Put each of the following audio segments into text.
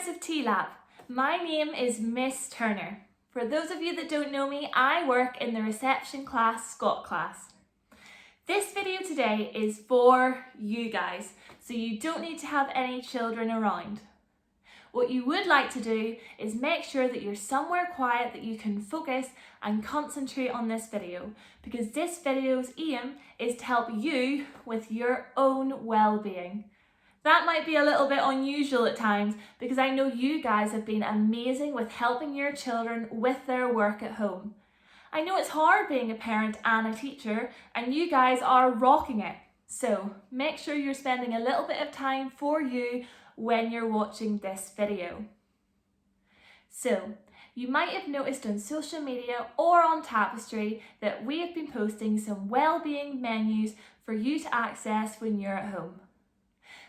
parents of TLAP. My name is Miss Turner. For those of you that don't know me, I work in the reception class, Scott class. This video today is for you guys, so you don't need to have any children around. What you would like to do is make sure that you're somewhere quiet that you can focus and concentrate on this video, because this video's aim is to help you with your own well-being. That might be a little bit unusual at times because I know you guys have been amazing with helping your children with their work at home. I know it's hard being a parent and a teacher, and you guys are rocking it. So make sure you're spending a little bit of time for you when you're watching this video. So you might have noticed on social media or on Tapestry that we have been posting some well-being menus for you to access when you're at home.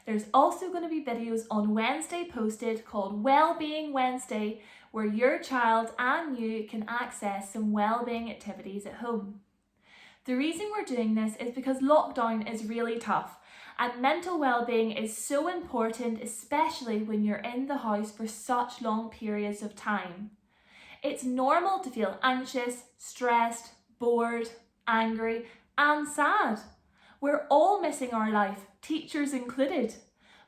There's also going to be videos on Wednesday posted called Wellbeing Wednesday, where your child and you can access some wellbeing activities at home. The reason we're doing this is because lockdown is really tough, and mental well-being is so important, especially when you're in the house for such long periods of time. It's normal to feel anxious, stressed, bored, angry, and sad. We're all missing our life, teachers included,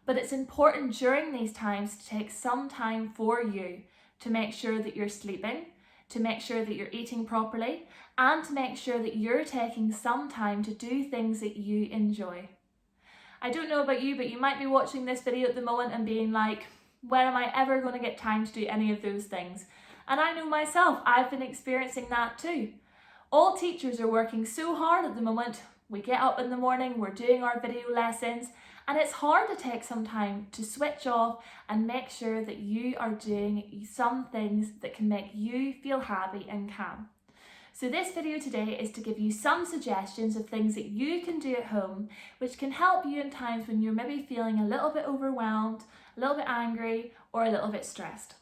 but it's important during these times to take some time for you, to make sure that you're sleeping, to make sure that you're eating properly, and to make sure that you're taking some time to do things that you enjoy. I don't know about you, but you might be watching this video at the moment and being like, when am I ever going to get time to do any of those things? And I know myself, I've been experiencing that too. All teachers are working so hard at the moment. We get up in the morning, we're doing our video lessons, and it's hard to take some time to switch off and make sure that you are doing some things that can make you feel happy and calm. So this video today is to give you some suggestions of things that you can do at home which can help you in times when you're maybe feeling a little bit overwhelmed, a little bit angry, or a little bit stressed.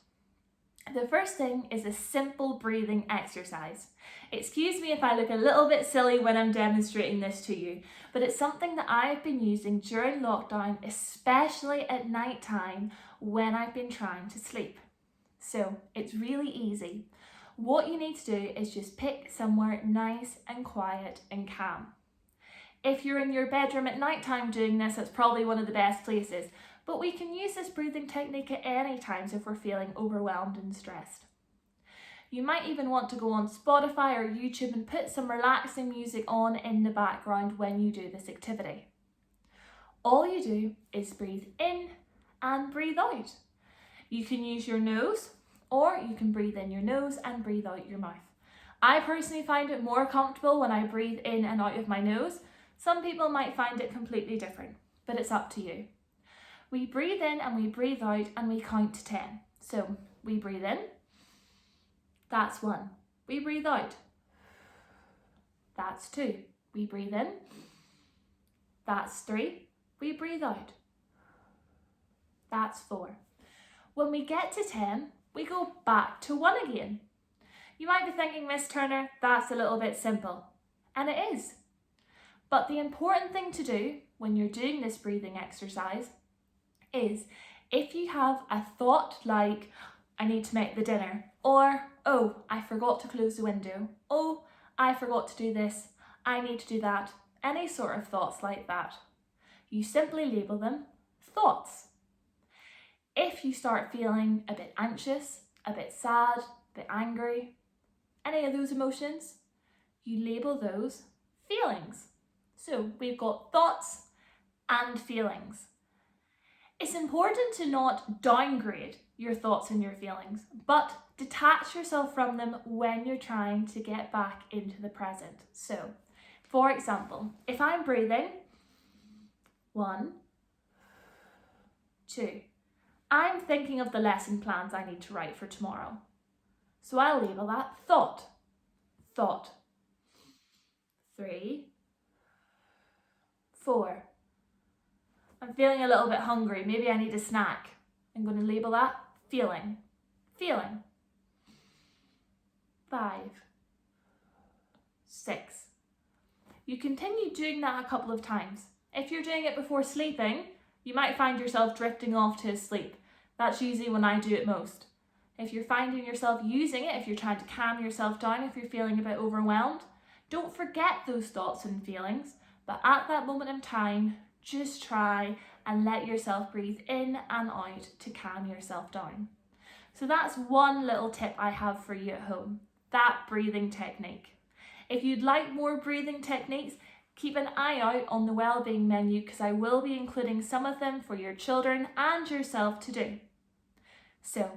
The first thing is a simple breathing exercise. Excuse me if I look a little bit silly when I'm demonstrating this to you, but it's something that I've been using during lockdown, especially at night time when I've been trying to sleep. So it's really easy. What you need to do is just pick somewhere nice and quiet and calm. If you're in your bedroom at night time doing this, it's probably one of the best places. But we can use this breathing technique at any times if we're feeling overwhelmed and stressed. You might even want to go on Spotify or YouTube and put some relaxing music on in the background when you do this activity. All you do is breathe in and breathe out. You can use your nose, or you can breathe in your nose and breathe out your mouth. I personally find it more comfortable when I breathe in and out of my nose. Some people might find it completely different, but it's up to you. We breathe in and we breathe out and we count to 10. So we breathe in, that's 1. We breathe out, that's 2. We breathe in, that's 3. We breathe out, that's 4. When we get to 10, we go back to 1 again. You might be thinking, Miss Turner, that's a little bit simple. And it is. But the important thing to do when you're doing this breathing exercise is if you have a thought like, I need to make the dinner, or, oh, I forgot to close the window, oh, I forgot to do this, I need to do that, any sort of thoughts like that, you simply label them thoughts. If you start feeling a bit anxious, a bit sad, a bit angry, any of those emotions, you label those feelings. So we've got thoughts and feelings. It's important to not downgrade your thoughts and your feelings, but detach yourself from them when you're trying to get back into the present. So, for example, if I'm breathing, 1, 2, I'm thinking of the lesson plans I need to write for tomorrow. So I'll label that thought. 3, 4. I'm feeling a little bit hungry, maybe I need a snack. I'm going to label that feeling. 5, 6. You continue doing that a couple of times. If you're doing it before sleeping, you might find yourself drifting off to sleep. That's usually when I do it most. If you're finding yourself using it, if you're trying to calm yourself down, if you're feeling a bit overwhelmed, don't forget those thoughts and feelings, but at that moment in time, just try and let yourself breathe in and out to calm yourself down. So that's one little tip I have for you at home, that breathing technique. If you'd like more breathing techniques, keep an eye out on the wellbeing menu because I will be including some of them for your children and yourself to do. So,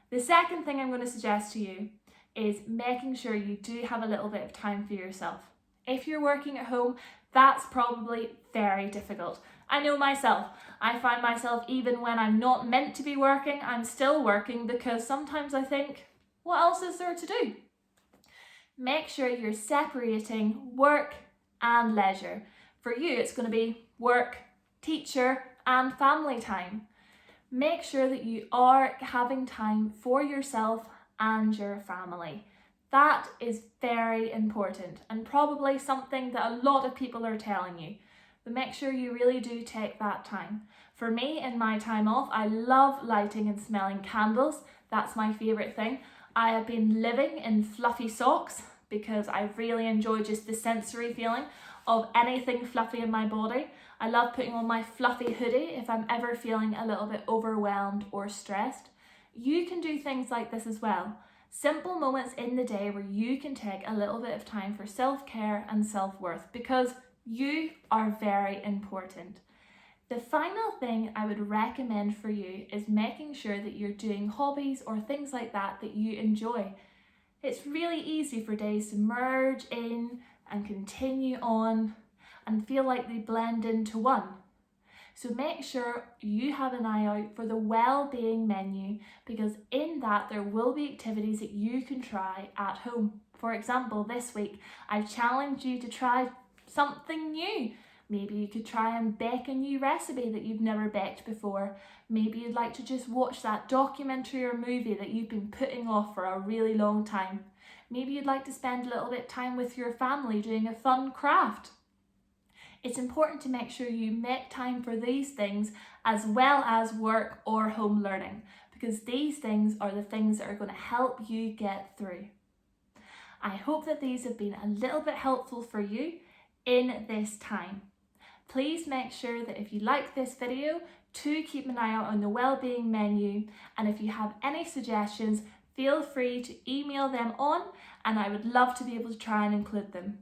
the second thing I'm going to suggest to you is making sure you do have a little bit of time for yourself. If you're working at home, that's probably very difficult. I know myself. I find myself, even when I'm not meant to be working, I'm still working because sometimes I think, what else is there to do? Make sure you're separating work and leisure. For you, it's going to be work, teacher, and family time. Make sure that you are having time for yourself and your family. That is very important and probably something that a lot of people are telling you. But make sure you really do take that time. For me, in my time off, I love lighting and smelling candles. That's my favourite thing. I have been living in fluffy socks because I really enjoy just the sensory feeling of anything fluffy in my body. I love putting on my fluffy hoodie if I'm ever feeling a little bit overwhelmed or stressed. You can do things like this as well. Simple moments in the day where you can take a little bit of time for self-care and self-worth because you are very important. The final thing I would recommend for you is making sure that you're doing hobbies or things like that that you enjoy. It's really easy for days to merge in and continue on and feel like they blend into one. So make sure you have an eye out for the well-being menu because in that there will be activities that you can try at home. For example, this week I've challenged you to try something new. Maybe you could try and bake a new recipe that you've never baked before. Maybe you'd like to just watch that documentary or movie that you've been putting off for a really long time. Maybe you'd like to spend a little bit of time with your family doing a fun craft. It's important to make sure you make time for these things as well as work or home learning because these things are the things that are going to help you get through. I hope that these have been a little bit helpful for you in this time. Please make sure that if you like this video, to keep an eye out on the wellbeing menu, and if you have any suggestions, feel free to email them on and I would love to be able to try and include them.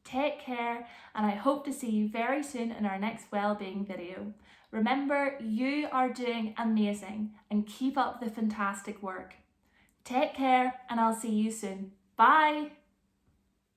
Take care and I hope to see you very soon in our next wellbeing video. Remember, you are doing amazing and keep up the fantastic work. Take care and I'll see you soon. Bye!